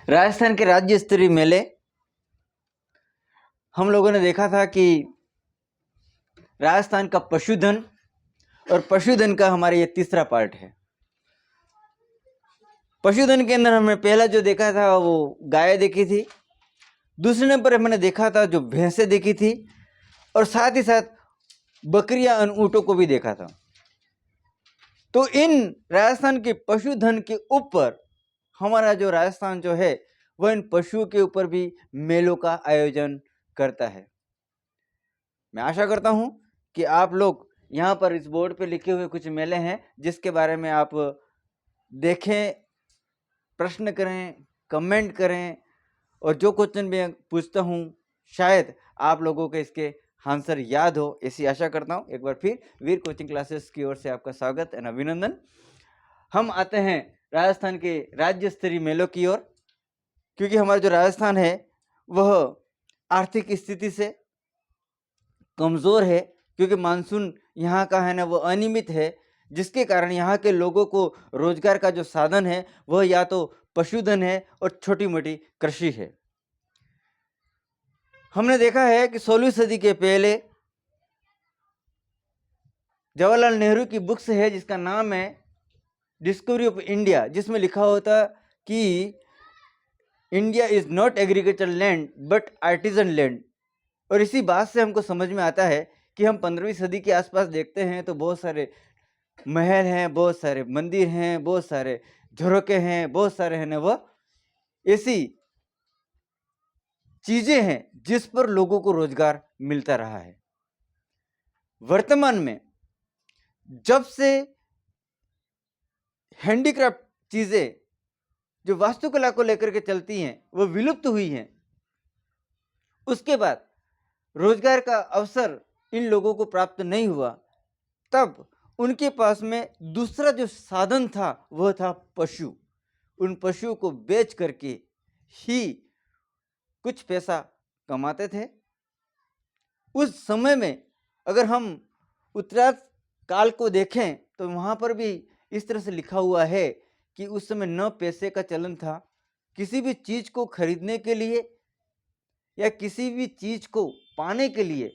राजस्थान के राज्य स्तरीय मेले हम लोगों ने देखा था कि राजस्थान का पशुधन और पशुधन का हमारा ये तीसरा पार्ट है। पशुधन के अंदर हमने पहला जो देखा था वो गाय देखी थी, दूसरे नंबर पर हमने देखा था जो भैंसें देखी थी और साथ ही साथ बकरियां और ऊँटों को भी देखा था। तो इन राजस्थान के पशुधन के ऊपर हमारा जो राजस्थान जो है वह इन पशुओं के ऊपर भी मेलों का आयोजन करता है। मैं आशा करता हूं कि आप लोग यहाँ पर इस बोर्ड पे लिखे हुए कुछ मेले हैं जिसके बारे में आप देखें, प्रश्न करें, कमेंट करें और जो क्वेश्चन मैं पूछता हूँ शायद आप लोगों को इसके आंसर याद हो, ऐसी आशा करता हूँ। एक बार फिर वीर कोचिंग क्लासेस की ओर से आपका स्वागत एवं अभिनंदन। हम आते हैं राजस्थान के राज्य स्तरीय मेलों की ओर, क्योंकि हमारा जो राजस्थान है वह आर्थिक स्थिति से कमज़ोर है, क्योंकि मानसून यहाँ का है ना वो अनियमित है, जिसके कारण यहाँ के लोगों को रोजगार का जो साधन है वह या तो पशुधन है और छोटी मोटी कृषि है। हमने देखा है कि 16वीं सदी के पहले जवाहरलाल नेहरू की बुक्स है जिसका नाम है डिस्कवरी ऑफ इंडिया, जिसमें लिखा होता कि India is not agriculture land but artisan land. और इसी बात से हमको समझ में आता है कि हम 15वीं सदी के आसपास देखते हैं तो बहुत सारे महल हैं, बहुत सारे मंदिर हैं, बहुत सारे झरोके हैं, बहुत सारे हैं ना वह ऐसी चीजें हैं जिस पर लोगों को रोजगार मिलता रहा है। वर्तमान में जब से हैंडीक्राफ्ट चीजें जो वास्तुकला को लेकर के चलती हैं वो विलुप्त हुई हैं, उसके बाद रोजगार का अवसर इन लोगों को प्राप्त नहीं हुआ, तब उनके पास में दूसरा जो साधन था वह था पशु। उन पशुओं को बेच करके ही कुछ पैसा कमाते थे। उस समय में अगर हम उत्तरार्ध काल को देखें तो वहाँ पर भी इस तरह से लिखा हुआ है कि उस समय न पैसे का चलन था। किसी भी चीज़ को खरीदने के लिए या किसी भी चीज़ को पाने के लिए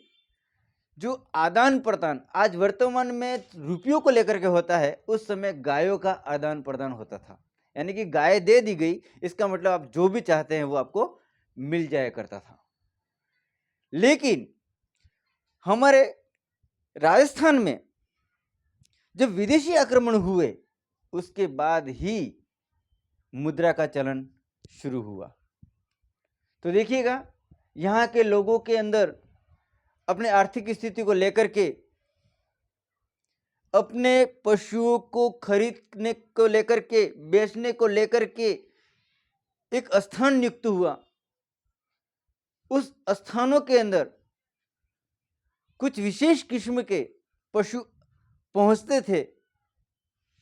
जो आदान प्रदान आज वर्तमान में रुपयों को लेकर के होता है, उस समय गायों का आदान प्रदान होता था। यानी कि गाय दे दी गई, इसका मतलब आप जो भी चाहते हैं वो आपको मिल जाया करता था। लेकिन हमारे राजस्थान में जब विदेशी आक्रमण हुए उसके बाद ही मुद्रा का चलन शुरू हुआ। तो देखिएगा यहाँ के लोगों के अंदर अपने आर्थिक स्थिति को लेकर के, अपने पशुओं को खरीदने को लेकर के, बेचने को लेकर के एक स्थान नियुक्त हुआ। उस स्थानों के अंदर कुछ विशेष किस्म के पशु पहुंचते थे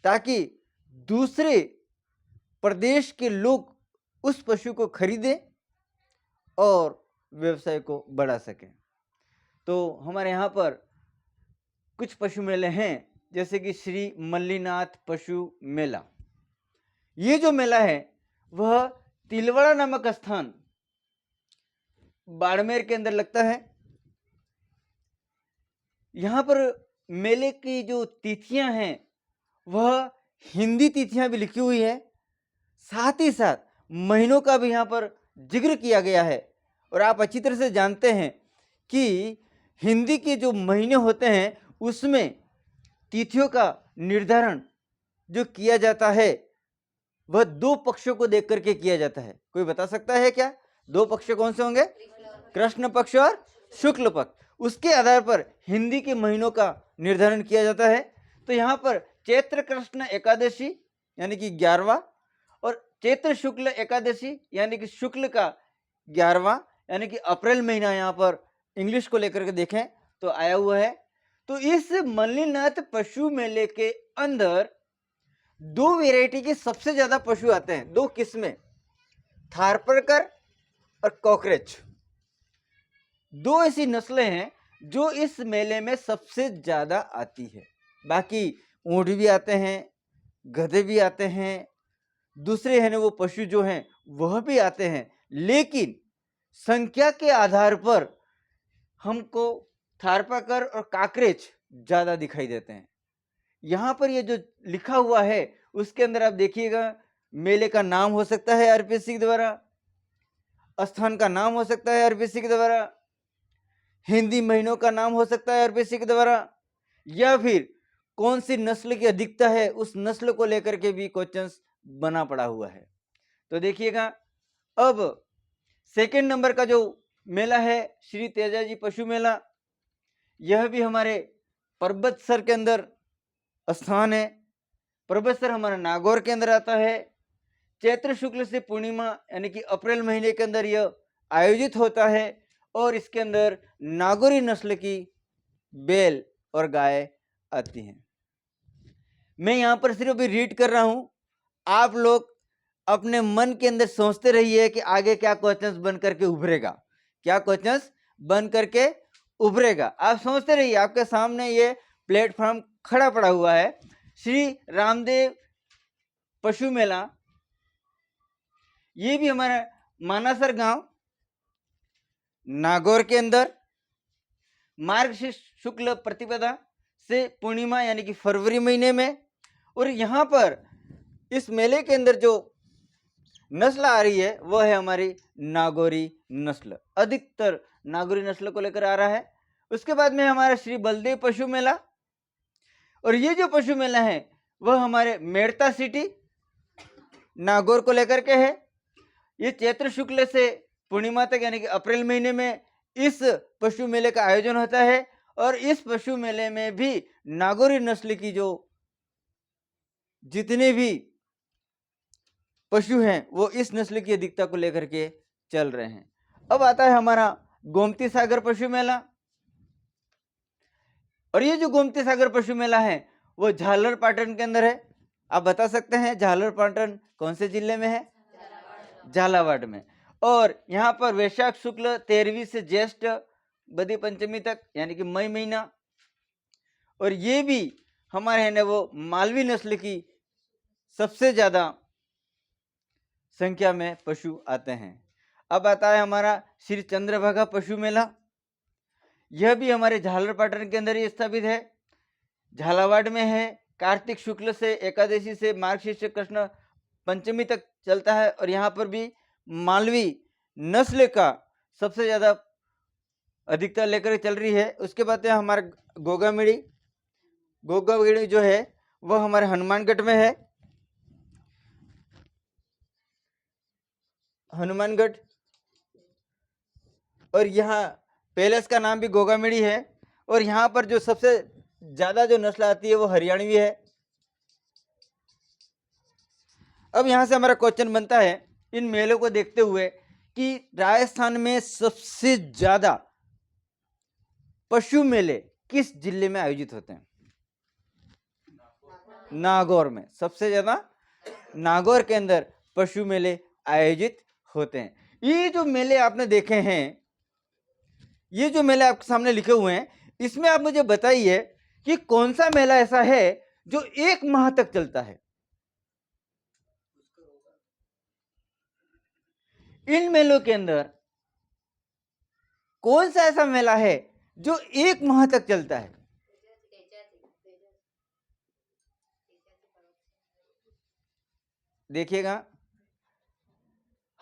ताकि दूसरे प्रदेश के लोग उस पशु को खरीदें और व्यवसाय को बढ़ा सकें। तो हमारे यहाँ पर कुछ पशु मेले हैं, जैसे कि श्री मल्लीनाथ पशु मेला। ये जो मेला है वह तिलवाड़ा नामक स्थान बाड़मेर के अंदर लगता है। यहाँ पर मेले की जो तिथियां हैं वह हिंदी तिथियां भी लिखी हुई है, साथ ही साथ महीनों का भी यहाँ पर जिक्र किया गया है। और आप अच्छी तरह से जानते हैं कि हिंदी के जो महीने होते हैं उसमें तिथियों का निर्धारण जो किया जाता है वह दो पक्षों को देख करके किया जाता है। कोई बता सकता है क्या दो पक्ष कौन से होंगे? कृष्ण पक्ष और शुक्ल पक्ष। उसके आधार पर हिंदी के महीनों का निर्धारण किया जाता है। तो यहाँ पर चैत्र कृष्ण एकादशी यानी कि 11वां और चैत्र शुक्ल एकादशी यानी कि शुक्ल का 11वां यानी कि अप्रैल महीना यहाँ पर इंग्लिश को लेकर के देखें तो आया हुआ है। तो इस मल्लीनाथ पशु मेले के अंदर दो वेराइटी के सबसे ज्यादा पशु आते हैं, दो किस्में, थारपारकर और कॉकरेच। दो ऐसी नस्लें हैं जो इस मेले में सबसे ज्यादा आती है। बाकी ऊंट भी आते हैं, गधे भी आते हैं, दूसरे है ना वो पशु जो हैं वह भी आते हैं, लेकिन संख्या के आधार पर हमको थारपाकर और काकरेच ज्यादा दिखाई देते हैं। यहाँ पर ये जो लिखा हुआ है उसके अंदर आप देखिएगा, मेले का नाम हो सकता है आरपीसी के द्वारा, स्थान का नाम हो सकता है आरपीसी के द्वारा, हिंदी महीनों का नाम हो सकता है आरपीसी के द्वारा, या फिर कौन सी नस्ल की अधिकता है उस नस्ल को लेकर के भी क्वेश्चंस बना पड़ा हुआ है। तो देखिएगा, अब सेकंड नंबर का जो मेला है श्री तेजाजी पशु मेला, यह भी हमारे पर्वतसर के अंदर स्थान है। पर्वतसर हमारा नागौर के अंदर आता है। चैत्र शुक्ल से पूर्णिमा यानी कि अप्रैल महीने के अंदर यह आयोजित होता है और इसके अंदर नागौरी नस्ल की बैल और गाय आती हैं। मैं यहाँ पर सिर्फ अभी रीड कर रहा हूँ, आप लोग अपने मन के अंदर सोचते रहिए कि आगे क्या क्वेश्चंस बन करके उभरेगा, क्या क्वेश्चंस बन करके उभरेगा। आप सोचते रहिए, आपके सामने ये प्लेटफॉर्म खड़ा पड़ा हुआ है, श्री रामदेव पशु मेला। ये भी हमारा मानासर गांव नागौर के अंदर मार्गशीर्ष शुक्ल प्रतिपदा से पूर्णिमा यानी कि फरवरी महीने में। और यहाँ पर इस मेले के अंदर जो नस्ल आ रही है वह है हमारी नागौरी नस्ल, अधिकतर नागौरी नस्ल को लेकर आ रहा है। उसके बाद में हमारा श्री बलदेव पशु मेला, और ये जो पशु मेला है वह हमारे मेड़ता सिटी नागौर को लेकर के है। ये चैत्र शुक्ल से पूर्णिमा तक यानी कि अप्रैल महीने में इस पशु मेले का आयोजन होता है, और इस पशु मेले में भी नागौरी नस्ल की जो जितने भी पशु हैं वो इस नस्ल की अधिकता को लेकर के चल रहे हैं। अब आता है हमारा गोमती सागर पशु मेला, और ये जो गोमती सागर पशु मेला है वो झालर पाटन के अंदर है। आप बता सकते हैं झालर पाटन कौन से जिले में है? झालावाड़ में। और यहाँ पर वैशाख शुक्ल 13वीं से ज्येष्ठ बदी पंचमी तक यानी कि मई महीना। और ये भी हमारे है ना वो मालवी नस्ल की सबसे ज्यादा संख्या में पशु आते हैं। अब आता है हमारा श्री चंद्रभागा पशु मेला, यह भी हमारे झालर पाटन के अंदर ही स्थापित है, झालावाड़ में है। कार्तिक शुक्ल से एकादशी से मार्गशीर्ष कृष्ण पंचमी तक चलता है, और यहाँ पर भी मालवी नस्ल का सबसे ज्यादा अधिकता लेकर चल रही है। उसके बाद है हमारा गोगामेड़ी, गोगामेड़ी जो है वह हमारे हनुमानगढ़ में है, हनुमानगढ़। और यहाँ पैलेस का नाम भी गोगामेड़ी है, और यहाँ पर जो सबसे ज्यादा जो नस्ल आती है वो हरियाणवी है। अब यहाँ से हमारा क्वेश्चन बनता है इन मेलों को देखते हुए कि राजस्थान में सबसे ज्यादा पशु मेले किस जिले में आयोजित होते हैं? नागौर में सबसे ज्यादा नागौर के अंदर पशु मेले आयोजित होते हैं। ये जो मेले आपने देखे हैं, ये जो मेले आपके सामने लिखे हुए हैं, इसमें आप मुझे बताइए कि कौन सा मेला ऐसा है जो 1 माह तक चलता है? इन मेलों के अंदर कौन सा ऐसा मेला है जो 1 माह तक चलता है? देखिएगा,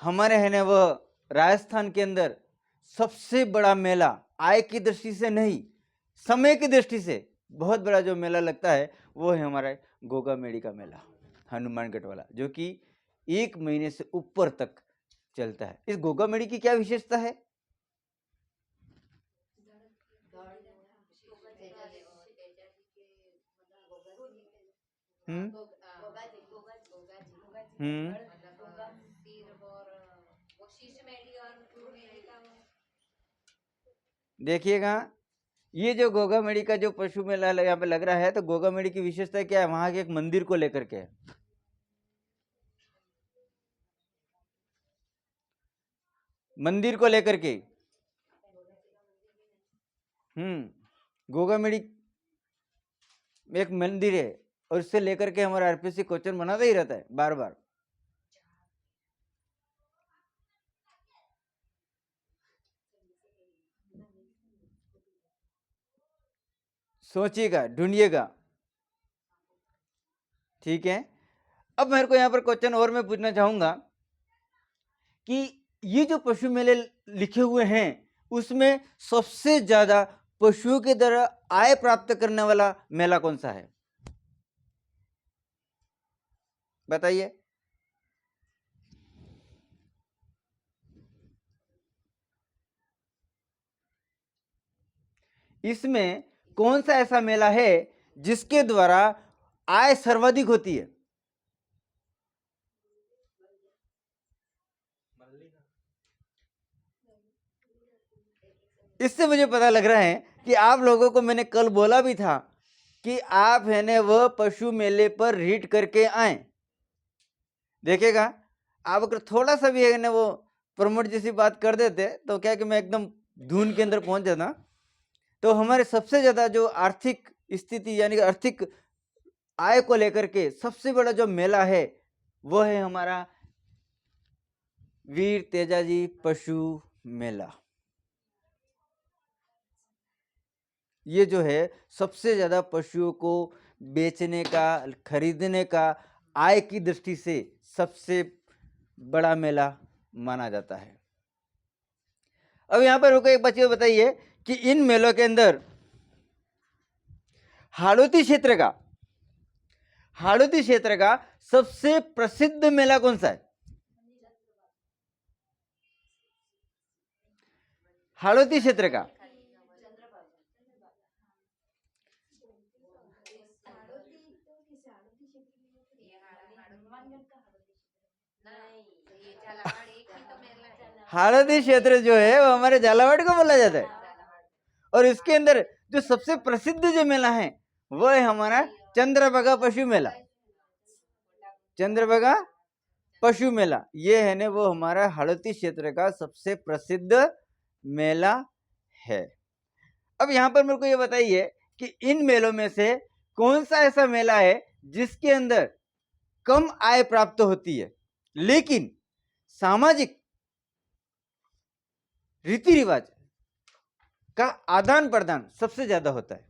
हमारे है ना वह राजस्थान के अंदर सबसे बड़ा मेला आय की दृष्टि से नहीं, समय की दृष्टि से बहुत बड़ा जो मेला लगता है वो है हमारा गोगामेड़ी का मेला, हनुमानगढ़ वाला, जो कि 1 महीने से ऊपर तक चलता है। इस गोगामेड़ी की क्या विशेषता है? हम्म हम्म देखिएगा, ये जो गोगामेड़ी का जो पशु मेला यहाँ पे लग रहा है, तो गोगामेड़ी की विशेषता क्या है? वहां के एक मंदिर को लेकर के है। मंदिर को लेकर के गोगामेड़ी में एक मंदिर है, और इससे लेकर के हमारा आरपीसी क्वेश्चन बनाता ही रहता है बार बार। सोचिएगा, ढूंढिएगा। ठीक है, अब मेरे को यहाँ पर क्वेश्चन और मैं पूछना चाहूंगा कि ये जो पशु मेले लिखे हुए हैं उसमें सबसे ज्यादा पशुओं के द्वारा आय प्राप्त करने वाला मेला कौन सा है? बताइए। इसमें कौन सा ऐसा मेला है जिसके द्वारा आय सर्वाधिक होती है? इससे मुझे पता लग रहा है कि आप लोगों को मैंने कल बोला भी था कि आप है ना वह पशु मेले पर रीड करके आए। देखेगा, आप अगर थोड़ा सा भी है ना वो प्रमोट जैसी बात कर देते तो क्या कि मैं एकदम धुन के अंदर पहुंच जाता। तो हमारे सबसे ज्यादा जो आर्थिक स्थिति यानी कि आर्थिक आय को लेकर के सबसे बड़ा जो मेला है वो है हमारा वीर तेजाजी पशु मेला। ये जो है सबसे ज्यादा पशुओं को बेचने का, खरीदने का, आय की दृष्टि से सबसे बड़ा मेला माना जाता है। अब यहां पर रुको, एक बच्चे बताइए कि इन मेलों के अंदर हाड़ौती क्षेत्र का सबसे प्रसिद्ध मेला कौन सा है? हाड़ौती क्षेत्र का हाड़ौती क्षेत्र जो है वो हमारे झालावाड़ को बोला जाता है। और इसके अंदर जो सबसे प्रसिद्ध जो मेला है वो है हमारा चंद्रभागा पशु मेला। चंद्रभागा पशु मेला ये है ना वो हमारा हाड़ौती क्षेत्र का सबसे प्रसिद्ध मेला है। अब यहाँ पर मेरे को ये बताइए कि इन मेलों में से कौन सा ऐसा मेला है जिसके अंदर कम आय प्राप्त होती है लेकिन सामाजिक रीति रिवाज का आदान प्रदान सबसे ज्यादा होता है?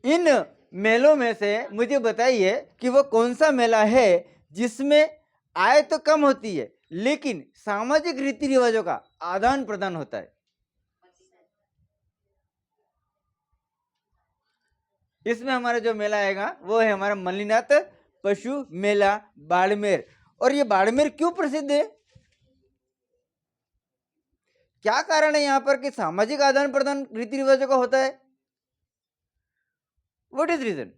इन मेलों में से मुझे बताइए कि वो कौन सा मेला है जिसमें आय तो कम होती है लेकिन सामाजिक रीति रिवाजों का आदान प्रदान होता है। इसमें हमारा जो मेला आएगा वो है हमारा मल्लीनाथ पशु मेला बाड़मेर। और ये बाड़मेर क्यों प्रसिद्ध है? क्या कारण है यहाँ पर कि सामाजिक आदान प्रदान रीति रिवाजों का होता है? What is reason?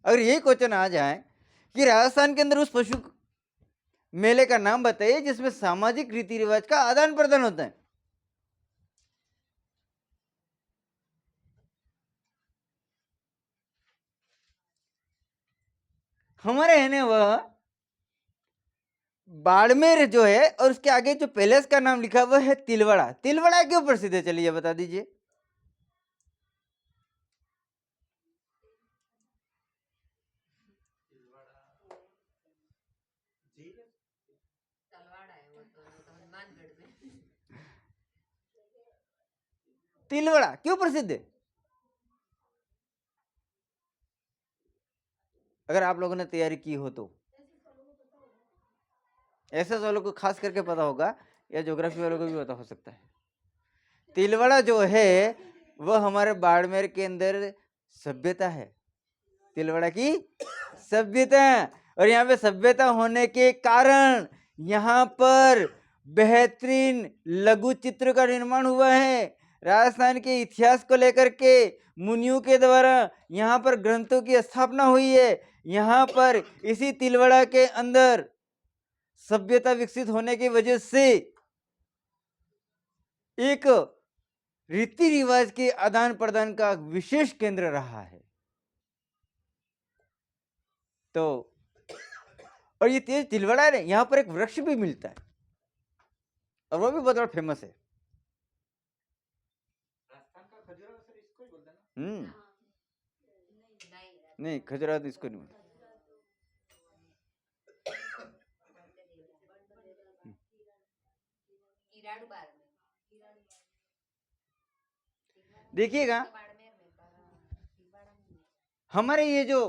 अगर यही क्वेश्चन आ जाए कि राजस्थान के अंदर उस पशु मेले का नाम बताइए जिसमें सामाजिक रीति रिवाज का आदान प्रदान होता है। हमारे है ना वह बाड़मेर जो है और उसके आगे जो पैलेस का नाम लिखा हुआ है तिलवाड़ा। तिलवाड़ा क्यों प्रसिद्ध है चलिए बता दीजिए। तिलवाड़ा क्यों प्रसिद्ध है? अगर आप लोगों ने तैयारी की हो तो ऐसे वालों को खास करके पता होगा या ज्योग्राफी वालों को भी पता हो सकता है। तिलवाड़ा जो है वह हमारे बाड़मेर के अंदर सभ्यता है। तिलवाड़ा की सभ्यता। और यहाँ पे सभ्यता होने के कारण यहाँ पर बेहतरीन लघु चित्र का निर्माण हुआ है। राजस्थान के इतिहास को लेकर के मुनियों के द्वारा यहाँ पर ग्रंथों की स्थापना हुई है। यहाँ पर इसी तिलवाड़ा के अंदर सभ्यता विकसित होने की वजह से एक रीति रिवाज के आदान प्रदान का विशेष केंद्र रहा है। तो और ये तेज तिलवाड़ा है, यहाँ पर एक वृक्ष भी मिलता है और वो भी बहुत बड़ा फेमस है। नहीं, खजुराहो तो इसको नहीं बोलते। देखिएगा हमारे ये जो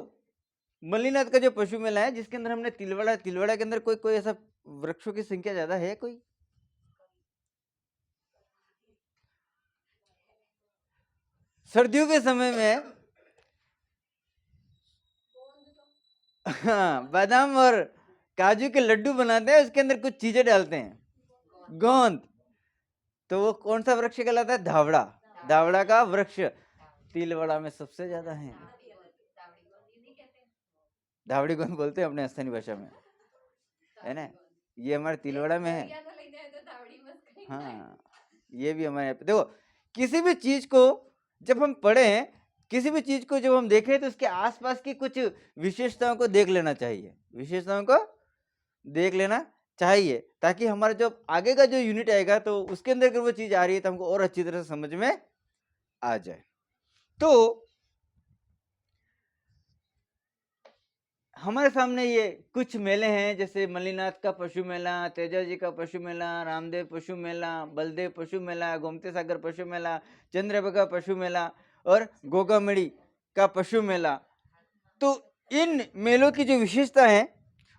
मल्लीनाथ का जो पशु मेला है जिसके अंदर हमने तिलवाड़ा के अंदर कोई कोई ऐसा वृक्षों की संख्या ज्यादा है कोई? सर्दियों के समय में हाँ, बादाम और काजू के लड्डू बनाते हैं, उसके अंदर कुछ चीजें डालते हैं, गोंद। तो वो कौन सा वृक्ष कहलाता है? धावड़ा। धावड़ा का वृक्ष तिलवाड़ा में सबसे ज्यादा है। धावड़ी गोंद बोलते हैं अपने स्थानीय भाषा में, है ना? ये हमारे तिलवाड़ा में है। हाँ, ये भी हमारे यहाँ पे देखो, किसी भी चीज को जब हम पढ़े हैं, किसी भी चीज को जब हम देखें तो उसके आसपास की कुछ विशेषताओं को देख लेना चाहिए, विशेषताओं को देख लेना चाहिए, ताकि हमारा जो आगे का जो यूनिट आएगा तो उसके अंदर अगर वो चीज आ रही है तो हमको और अच्छी तरह से समझ में आ जाए। तो हमारे सामने ये कुछ मेले हैं, जैसे मल्लीनाथ का पशु मेला, तेजा जी का पशु मेला, रामदेव पशु मेला, बलदेव पशु मेला, गोमती सागर पशु मेला, चंद्रभागा पशु मेला और गोगामड़ी का पशु मेला। तो इन मेलों की जो विशेषता है,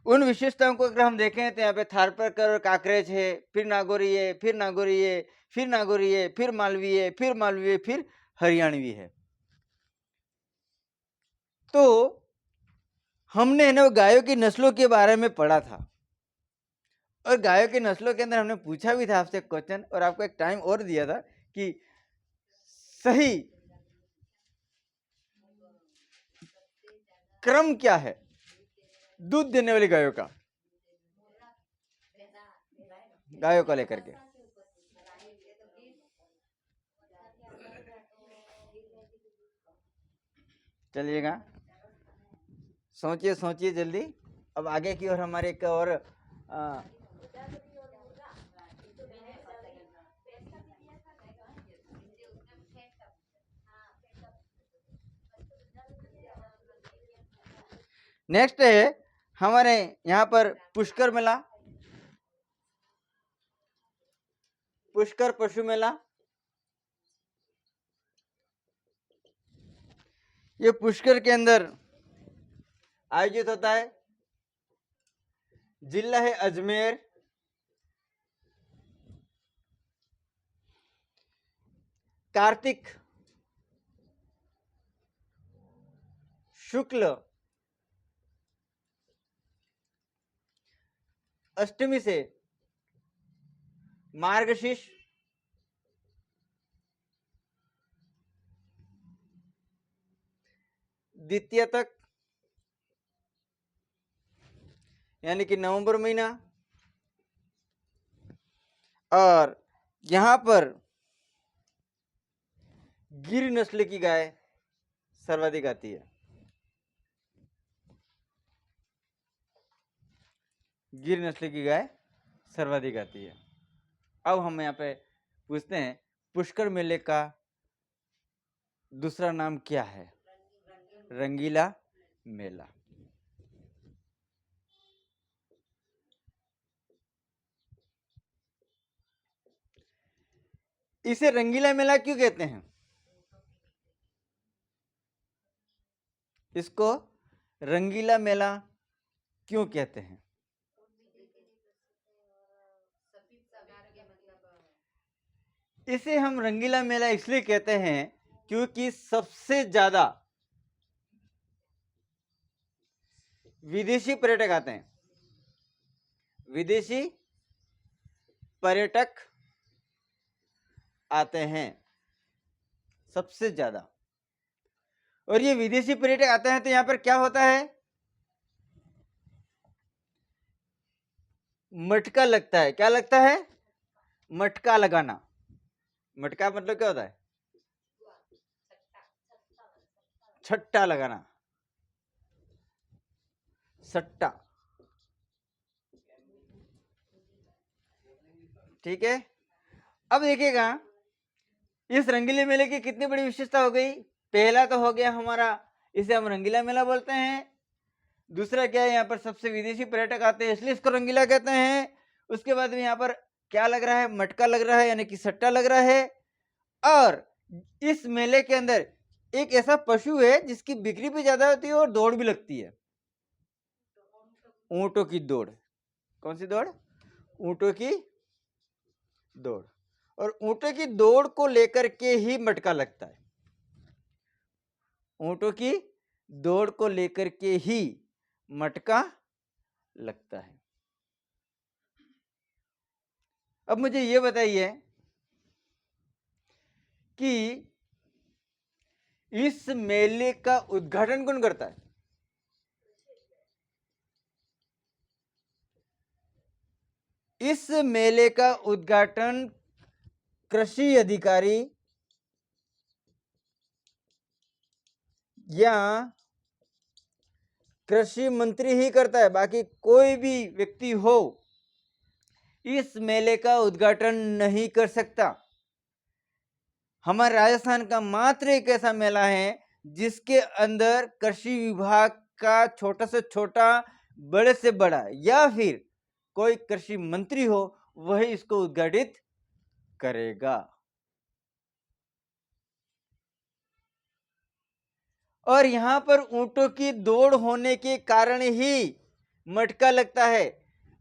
उन विशेषताओं को अगर हम देखें तो यहाँ पे थारपारकर और काकरेज है, फिर नागौरी है, फिर नागौरी है, फिर नागौरी है, फिर मालवी है, फिर मालवी है, फिर हरियाणवी है। तो हमने ना गायों की नस्लों के बारे में पढ़ा था, और गायों की नस्लों के अंदर हमने पूछा भी था आपसे क्वेश्चन, और आपको एक टाइम और दिया था कि सही क्रम क्या है दूध देने वाली गायों का, गायों को लेकर के। चलिएगा, सोचिए सोचिए जल्दी। अब आगे की ओर हमारे एक और नेक्स्ट है हमारे यहाँ पर पुष्कर मेला, पुष्कर पशु मेला। ये पुष्कर के अंदर आयोजित होता है, जिला है अजमेर, कार्तिक शुक्ल अष्टमी से मार्गशीर्ष द्वितीय तक, यानी कि नवंबर महीना। और यहां पर गिर नस्ल की गाय सर्वाधिक आती है, गिर नस्ल की गाय सर्वाधिक आती है। अब हम यहाँ पे पूछते हैं, पुष्कर मेले का दूसरा नाम क्या है? रंगीला मेला। इसे रंगीला मेला क्यों कहते हैं? इसको रंगीला मेला क्यों कहते हैं? इसे हम रंगीला मेला इसलिए कहते हैं क्योंकि सबसे ज्यादा विदेशी पर्यटक आते हैं, विदेशी पर्यटक आते हैं सबसे ज्यादा। और ये विदेशी पर्यटक आते हैं तो यहाँ पर क्या होता है? मटका लगता है। क्या लगता है? मटका लगाना। मटका मतलब क्या होता है? छट्टा लगाना, सट्टा। ठीक है, अब देखिएगा इस रंगीले मेले की कितनी बड़ी विशेषता हो गई। पहला तो हो गया हमारा, इसे हम रंगीला मेला बोलते हैं। दूसरा क्या है, यहाँ पर सबसे विदेशी पर्यटक आते हैं इसलिए इसको रंगीला कहते हैं। उसके बाद में यहाँ पर क्या लग रहा है? मटका लग रहा है, यानी कि सट्टा लग रहा है। और इस मेले के अंदर एक ऐसा पशु है जिसकी बिक्री भी ज्यादा होती है और दौड़ भी लगती है। ऊंटों की दौड़। कौन सी दौड़? ऊंटों की दौड़। और ऊंटों की दौड़ को लेकर के ही मटका लगता है। ऊंटों की दौड़ को लेकर के ही मटका लगता है। अब मुझे ये बताइए कि इस मेले का उद्घाटन कौन करता है? इस मेले का उद्घाटन कृषि अधिकारी या कृषि मंत्री ही करता है। बाकी कोई भी व्यक्ति हो इस मेले का उद्घाटन नहीं कर सकता। हमारे राजस्थान का मात्र एक ऐसा मेला है जिसके अंदर कृषि विभाग का छोटा से छोटा, बड़े से बड़ा या फिर कोई कृषि मंत्री हो वही इसको उद्घाटित करेगा। और यहां पर ऊंटों की दौड़ होने के कारण ही मटका लगता है।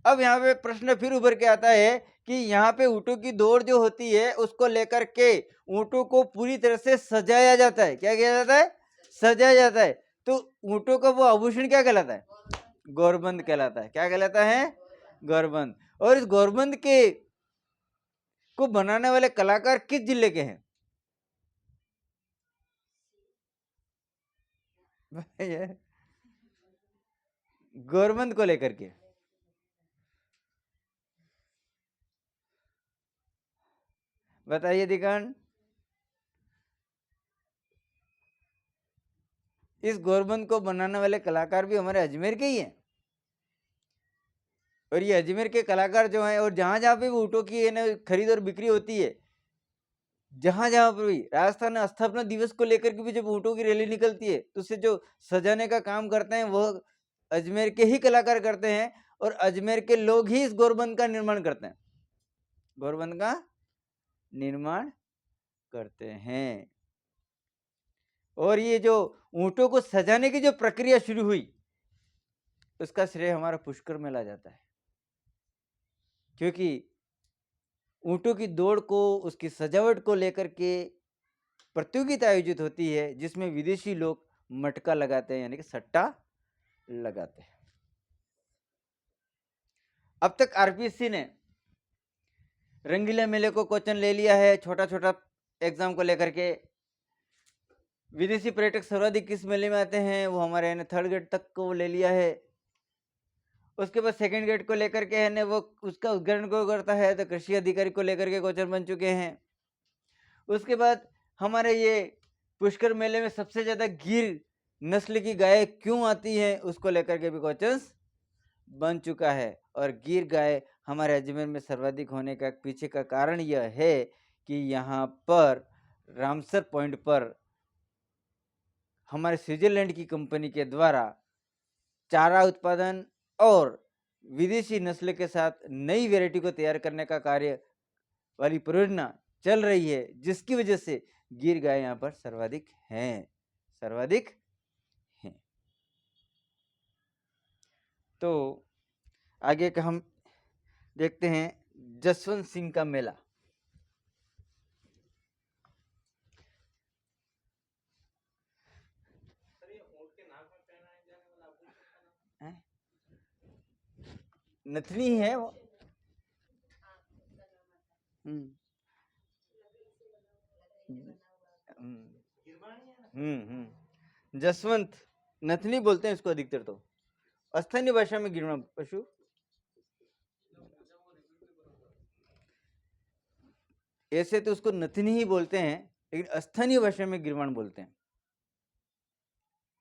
अब यहाँ पे प्रश्न फिर उभर के आता है कि यहाँ पे ऊंटों की दौड़ जो होती है उसको लेकर के ऊंटों को पूरी तरह से सजाया जाता है। क्या किया जाता है? सजाया जाता है। तो ऊंटों का वो आभूषण क्या कहलाता है? गौरबंद कहलाता है। क्या कहलाता है? गौरबंद। और इस गौरबंद के को बनाने वाले कलाकार किस जिले के हैं? गौरबंद को लेकर के बताइए दिगंत। इस गौरबंद को बनाने वाले कलाकार भी हमारे अजमेर के ही हैं। और ये अजमेर के कलाकार जो हैं, और जहां जहां पे भी ऊँटों की खरीद और बिक्री होती है, जहां जहां पर भी राजस्थान स्थापना दिवस को लेकर के भी जब ऊँटों की रैली निकलती है तो उसे जो सजाने का काम करते हैं वो अजमेर के ही कलाकार करते हैं। और अजमेर के लोग ही इस गौरबंद का निर्माण करते हैं। गौरबंद का निर्माण करते हैं। और ये जो ऊँटों को सजाने की जो प्रक्रिया शुरू हुई उसका श्रेय हमारा पुष्कर मेला जाता है। क्योंकि ऊँटों की दौड़ को, उसकी सजावट को लेकर के प्रतियोगिता आयोजित होती है जिसमें विदेशी लोग मटका लगाते हैं, यानी कि सट्टा लगाते हैं। अब तक आरपीएससी ने रंगीला मेले को क्वेश्चन ले लिया है, छोटा छोटा एग्जाम को लेकर के। विदेशी पर्यटक सर्वाधिक किस मेले में आते हैं, वो हमारे थर्ड ग्रेड तक को ले लिया है। उसके बाद सेकंड ग्रेड को लेकर के है वो उसका उद्घाटन को करता है, तो कृषि अधिकारी को लेकर के क्वेश्चन बन चुके हैं। उसके बाद हमारे ये पुष्कर मेले में सबसे ज्यादा गिर नस्ल की गाय क्यों आती है उसको लेकर के भी क्वेश्चन बन चुका है। और गिर गाय हमारे अजमेर में सर्वाधिक होने का पीछे का कारण यह है कि यहाँ पर रामसर पॉइंट पर हमारे स्विट्जरलैंड की कंपनी के द्वारा चारा उत्पादन और विदेशी नस्ल के साथ नई वैरायटी को तैयार करने का कार्य वाली परियोजना चल रही है, जिसकी वजह से गिर गाय यहाँ पर सर्वाधिक हैं। तो आगे का हम देखते हैं जसवंत सिंह का मेला। नथनी है वो। जसवंत नथनी बोलते हैं इसको अधिकतर। तो स्थानीय भाषा में गिरवा पशु, ऐसे तो उसको नथनी ही बोलते हैं, लेकिन स्थानीय भाषा में गिरवाण बोलते हैं।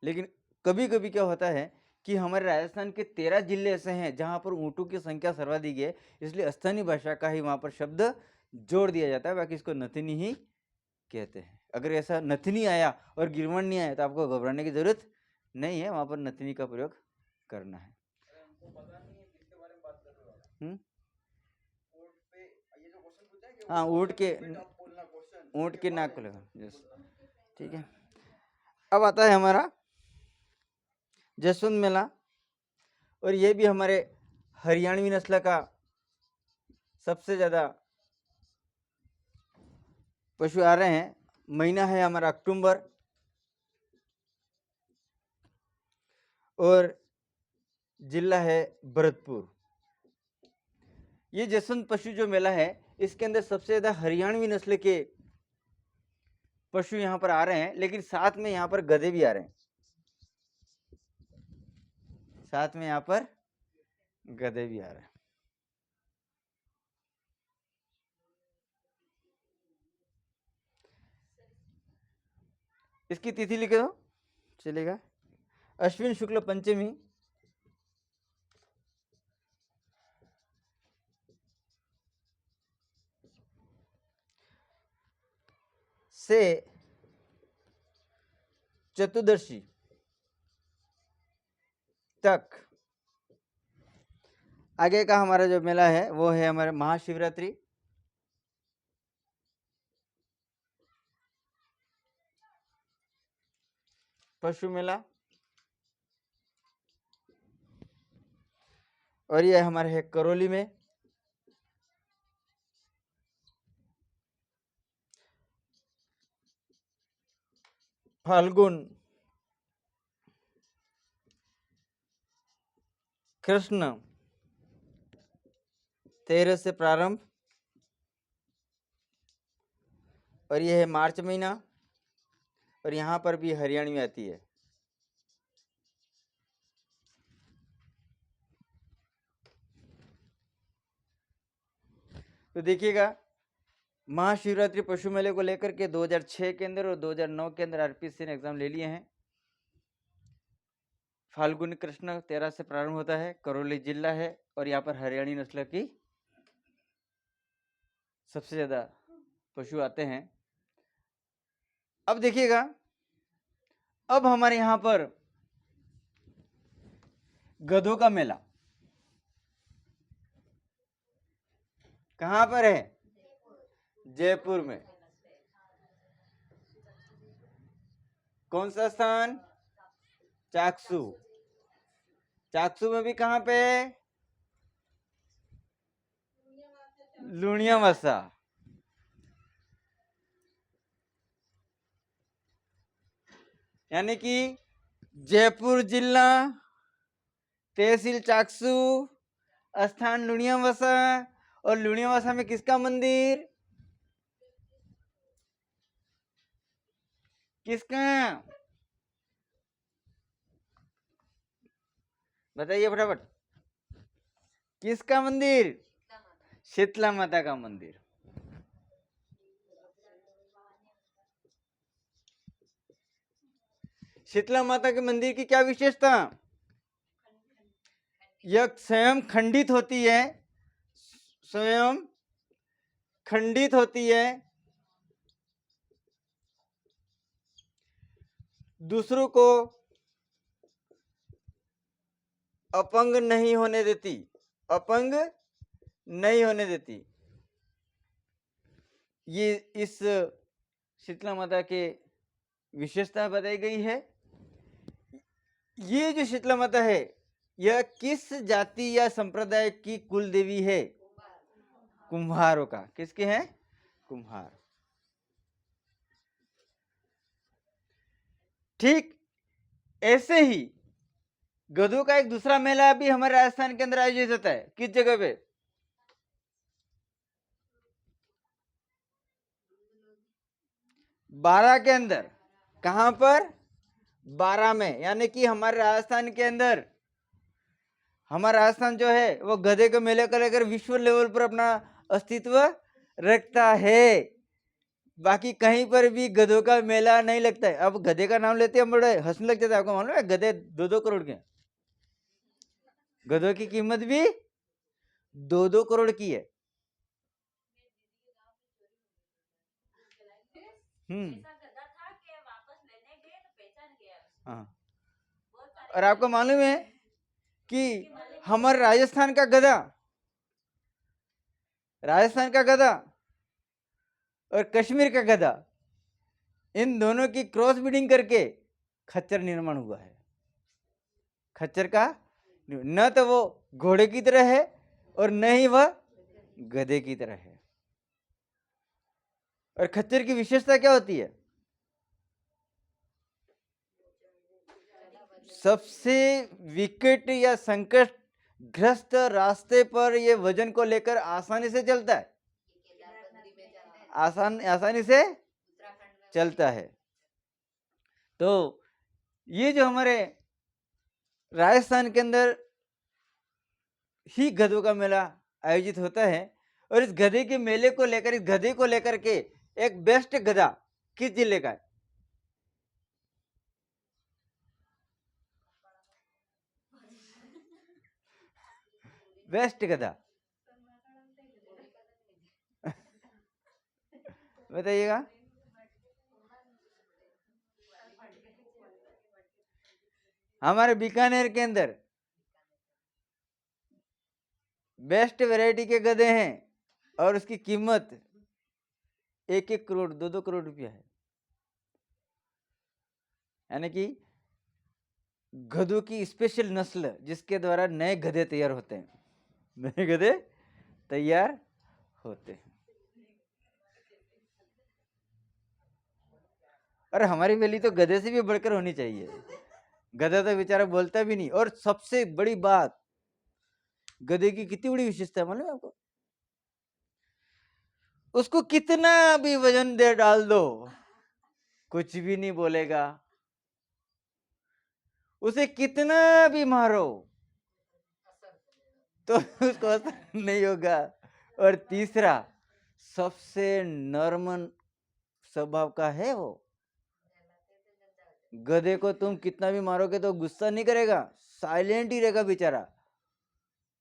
लेकिन कभी कभी क्या होता है कि हमारे राजस्थान के 13 जिले ऐसे हैं जहां पर ऊँटों की संख्या सर्वाधिक है, इसलिए स्थानीय भाषा का ही वहां पर शब्द जोड़ दिया जाता है, बाकी इसको नथनी ही कहते हैं। अगर ऐसा नथनी आया और गिरवण नहीं आया तो आपको घबराने की जरूरत नहीं है, वहां पर नथनी का प्रयोग करना है। हाँ, ऊँट के ऊंट की नाक को लगा। ठीक है, अब आता है हमारा जसवंत मेला, और ये भी हमारे हरियाणवी नस्ल का सबसे ज्यादा पशु आ रहे हैं। महीना है हमारा अक्टूबर, और जिला है भरतपुर। ये जसवंत पशु जो मेला है, इसके अंदर सबसे ज्यादा हरियाणवी नस्ल के पशु यहाँ पर आ रहे हैं, लेकिन साथ में यहाँ पर गधे भी आ रहे हैं, साथ में यहाँ पर गधे भी आ रहे हैं। इसकी तिथि लिख दो, चलेगा। अश्विन शुक्ल पंचमी से चतुर्दशी तक आगे का हमारा जो मेला है वो है हमारा महाशिवरात्रि। पशु मेला, और ये हमारे है करौली में। फाल्गुन कृष्ण 13 से प्रारंभ, और यह है मार्च महीना, और यहाँ पर भी हरियाणवी आती है। तो देखिएगा, महाशिवरात्रि पशु मेले को लेकर के 2006 के अंदर और 2009 के अंदर आरपीसी ने एग्जाम ले लिए हैं। फाल्गुन कृष्ण 13 से प्रारंभ होता है, करौली जिला है, और यहाँ पर हरियाणी नस्ल की सबसे ज्यादा पशु आते हैं। अब देखिएगा, अब हमारे यहाँ पर गधों का मेला कहाँ पर है? जयपुर में। कौन सा स्थान? चाकसू। चाकसू में भी कहाँ पे? लुणिया वसा। यानी कि जयपुर जिला, तहसील चाकसू, स्थान लुणिया वसा, और लुणिया वसा में किसका मंदिर? किसका? बताइए फटाफट, किसका मंदिर? शीतला माता का मंदिर। शीतला माता के मंदिर की क्या विशेषता? यह स्वयं खंडित होती है, स्वयं खंडित होती है, दूसरों को अपंग नहीं होने देती, अपंग नहीं होने देती। ये इस शीतला माता के विशेषता बताई गई है। ये जो शीतला माता है, यह किस जाति या संप्रदाय की कुल देवी है? कुम्हारों का। किसके हैं? कुम्हार। ठीक ऐसे ही गधों का एक दूसरा मेला भी हमारे राजस्थान के अंदर आयोजित होता है। किस जगह पे? बारा के अंदर। कहां पर? बारा में। यानी कि हमारे राजस्थान के अंदर, हमारा राजस्थान जो है वो गधे के मेले को लेकर विश्व लेवल पर अपना अस्तित्व रखता है। बाकी कहीं पर भी गधों का मेला नहीं लगता है। अब गधे का नाम लेते हैं, हम बड़े हंसने लग जाते हैं। आपको मालूम है गधे 2-2 करोड़ के? गधों की कीमत भी 2-2 करोड़ की है। हाँ, और आपको मालूम है कि हमारे राजस्थान का गधा और कश्मीर का गधा, इन दोनों की क्रॉस ब्रीडिंग करके खच्चर निर्माण हुआ है। खच्चर का न तो वो घोड़े की तरह है और न ही वह गधे की तरह है। और खच्चर की विशेषता क्या होती है? सबसे विकट या संकट ग्रस्त रास्ते पर ये वजन को लेकर आसानी से चलता है, आसानी से चलता है। तो ये जो हमारे राजस्थान के अंदर ही गधों का मेला आयोजित होता है, और इस गधे के मेले को लेकर, इस गधे को लेकर के एक बेस्ट गधा किस जिले का है? बेस्ट गधा बताइएगा। हमारे बीकानेर के अंदर बेस्ट वैरायटी के गधे हैं और उसकी कीमत 1-1 करोड़ 2-2 करोड़ रुपया है। यानी कि गधों की स्पेशल नस्ल जिसके द्वारा नए गधे तैयार होते हैं, नए गधे तैयार होते हैं। और हमारी वैली तो गधे से भी बढ़कर होनी चाहिए। गधा तो बेचारा बोलता भी नहीं। और सबसे बड़ी बात, गधे की कितनी बड़ी विशेषता है मालूम है आपको? उसको कितना भी वजन दे डाल दो, कुछ भी नहीं बोलेगा। उसे कितना भी मारो तो उसको असर नहीं होगा। और तीसरा, सबसे नर्म स्वभाव का है वो। गधे को तुम कितना भी मारोगे तो गुस्सा नहीं करेगा, साइलेंट ही रहेगा बेचारा।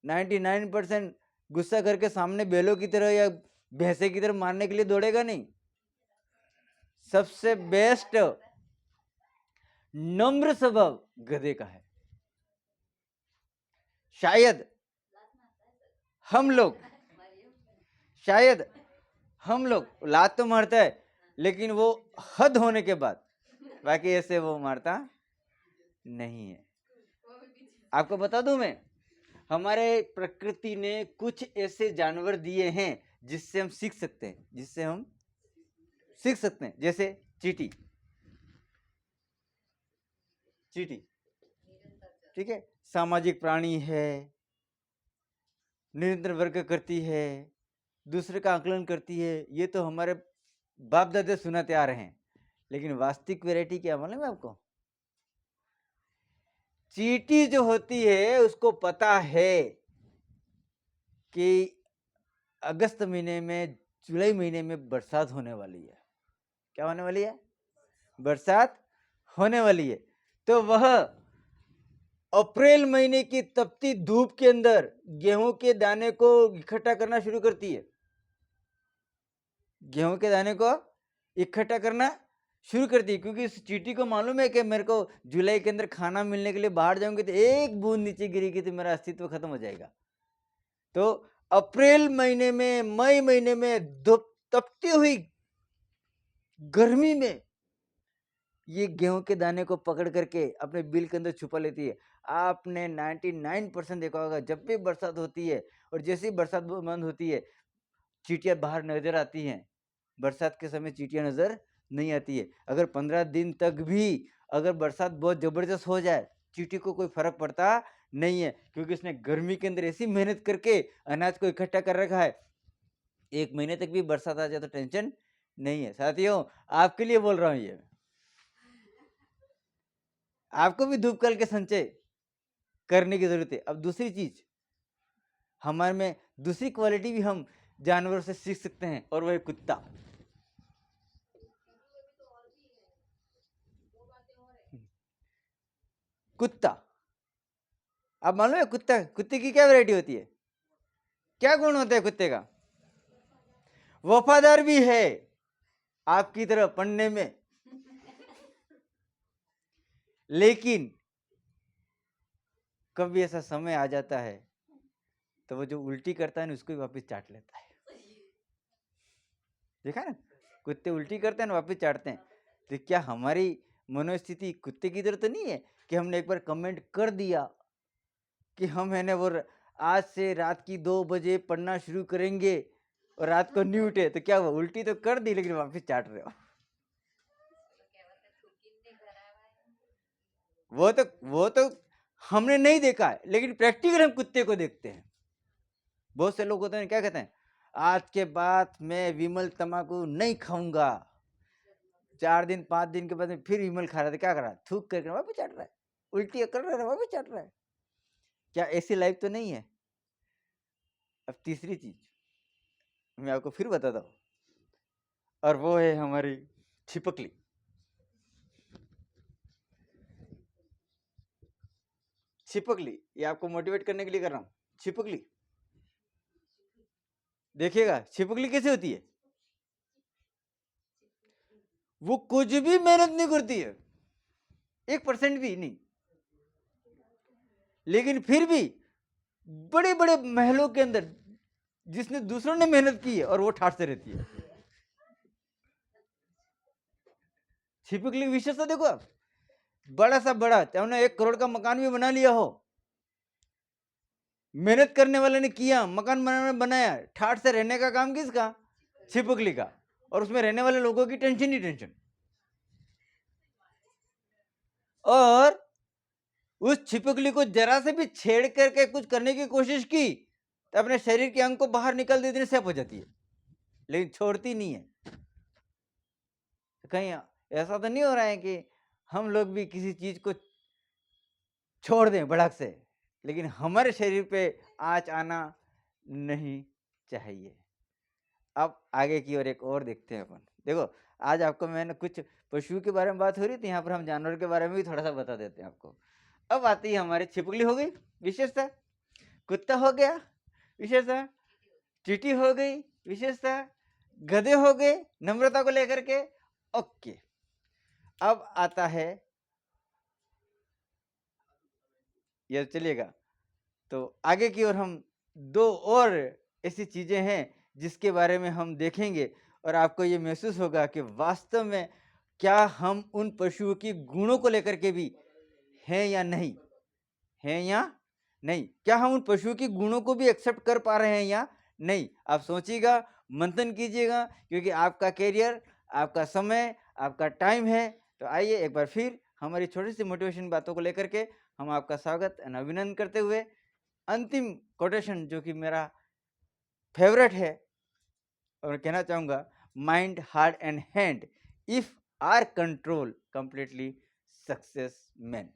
99% गुस्सा करके सामने बैलों की तरह या भैंसे की तरह मारने के लिए दौड़ेगा नहीं। सबसे बेस्ट नम्र स्वभाव गधे का है। शायद हम लोग लात तो मारता है, लेकिन वो हद होने के बाद, बाकी ऐसे वो मारता नहीं है। आपको बता दूं मैं, हमारे प्रकृति ने कुछ ऐसे जानवर दिए हैं जिससे हम सीख सकते हैं, जैसे चींटी, ठीक है, सामाजिक प्राणी है, निरंतर वर्क करती है, दूसरे का आकलन करती है। ये तो हमारे बाप दादा सुनाते आ रहे हैं। लेकिन वास्तविक वैरायटी क्या मालूम है आपको? चींटी जो होती है उसको पता है कि अगस्त महीने में, जुलाई महीने में बरसात होने वाली है। क्या होने वाली है? बरसात होने वाली है। तो वह अप्रैल महीने की तपती धूप के अंदर गेहूं के दाने को इकट्ठा करना शुरू करती है। गेहूं के दाने को इकट्ठा करना शुरू करती है, क्योंकि इस चींटी को मालूम है कि मेरे को जुलाई के अंदर खाना मिलने के लिए बाहर जाऊंगी तो एक बूंद नीचे गिरेगी तो मेरा अस्तित्व खत्म हो जाएगा। तो अप्रैल महीने में, मई महीने में तपती हुई गर्मी में ये गेहूं के दाने को पकड़ करके अपने बिल के अंदर छुपा लेती है। आपने 99% देखा होगा, जब भी बरसात होती है और जैसे ही बरसात बंद होती है, चींटियां बाहर नजर आती हैं। बरसात के समय चींटियां नजर नहीं आती है। अगर 15 दिन तक भी अगर बरसात बहुत जबरदस्त हो जाए, चींटी को कोई फर्क पड़ता नहीं है, क्योंकि उसने गर्मी के अंदर ऐसी मेहनत करके अनाज को इकट्ठा कर रखा है। 1 महीने तक भी बरसात आ जाए तो टेंशन नहीं है। साथियों, आपके लिए बोल रहा हूं, ये आपको भी धूप कल के संचय करने की जरूरत है। अब दूसरी चीज, हमारे में दूसरी क्वालिटी भी हम जानवरों से सीख सकते हैं, और वह है कुत्ता। कुत्ता, आप मालूम है कुत्ते की क्या वैरायटी होती है? क्या गुण होता है कुत्ते का? वफादार भी है आपकी तरह पढ़ने में, लेकिन कभी ऐसा समय आ जाता है तो वो जो उल्टी करता है ना, उसको भी वापस चाट लेता है। देखा ना? कुत्ते उल्टी करते हैं ना वापस चाटते हैं, तो क्या हमारी मनोस्थिति कुत्ते की तरह तो नहीं है कि हमने एक बार कमेंट कर दिया कि हम है ना वो आज से रात की 2 बजे पढ़ना शुरू करेंगे और रात को नहीं उठे, तो क्या हुआ? उल्टी तो कर दी लेकिन वापस चाट रहे हो। वो तो हमने नहीं देखा है, लेकिन प्रैक्टिकल हम कुत्ते को देखते हैं। बहुत से लोग होते हैं, क्या कहते हैं, आज के बाद मैं विमल तम्बाकू नहीं खाऊंगा। 4 दिन 5 दिन के बाद में फिर विमल खा रहा था, क्या कर रहा है? थूक करके वापस चाट रहा है, उल्टी कर रहा है वापस चाट रहा है। क्या ऐसी लाइफ तो नहीं है? अब तीसरी चीज मैं आपको फिर बताता हूँ, और वो है हमारी छिपकली। छिपकली, ये आपको मोटिवेट करने के लिए कर रहा हूँ। छिपकली देखिएगा, छिपकली कैसे होती है? वो कुछ भी मेहनत नहीं करती है, 1% भी नहीं, लेकिन फिर भी बड़े बड़े महलों के अंदर जिसने दूसरों ने मेहनत की है और वो ठाट से रहती है। छिपकली की विशेषता देखो आप, बड़ा सा बड़ा, चाहे उन्होंने 1 करोड़ का मकान भी बना लिया हो, मेहनत करने वाले ने किया, मकान बनाया, ठाट से रहने का काम किसका? छिपकली का। और उसमें रहने वाले लोगों की टेंशन ही टेंशन। और उस छिपकली को जरा से भी छेड़ करके कुछ करने की कोशिश की तो अपने शरीर के अंग को बाहर निकल देती, सेफ हो जाती है, लेकिन छोड़ती नहीं है। कहीं ऐसा तो नहीं हो रहा है कि हम लोग भी किसी चीज को छोड़ दें भड़क से, लेकिन हमारे शरीर पे आँच आना नहीं चाहिए। अब आगे की ओर एक और देखते हैं अपन। देखो, आज आपको मैंने कुछ पशु के बारे में बात हो रही थी, यहाँ पर हम जानवर के बारे में भी थोड़ा सा बता देते हैं आपको। अब आती है हमारी छिपकली, हो गई विशेषता, कुत्ता हो गया विशेषता, चींटी हो गई विशेषता, गधे हो गए नम्रता को लेकर के। ओके, अब आता है ये, चलिएगा तो आगे की ओर हम 2 और ऐसी चीजें हैं जिसके बारे में हम देखेंगे, और आपको ये महसूस होगा कि वास्तव में क्या हम उन पशुओं की गुणों को लेकर के भी हैं या नहीं, हैं या नहीं, क्या हम उन पशुओं की गुणों को भी एक्सेप्ट कर पा रहे हैं या नहीं। आप सोचिएगा, मंथन कीजिएगा, क्योंकि आपका कैरियर, आपका समय, आपका टाइम है। तो आइए एक बार फिर हमारी छोटी सी मोटिवेशन बातों को लेकर के हम आपका स्वागत एंड अभिनंदन करते हुए अंतिम कोटेशन जो कि मेरा फेवरेट है, और कहना चाहूँगा, mind heart and hand if are control completely success man.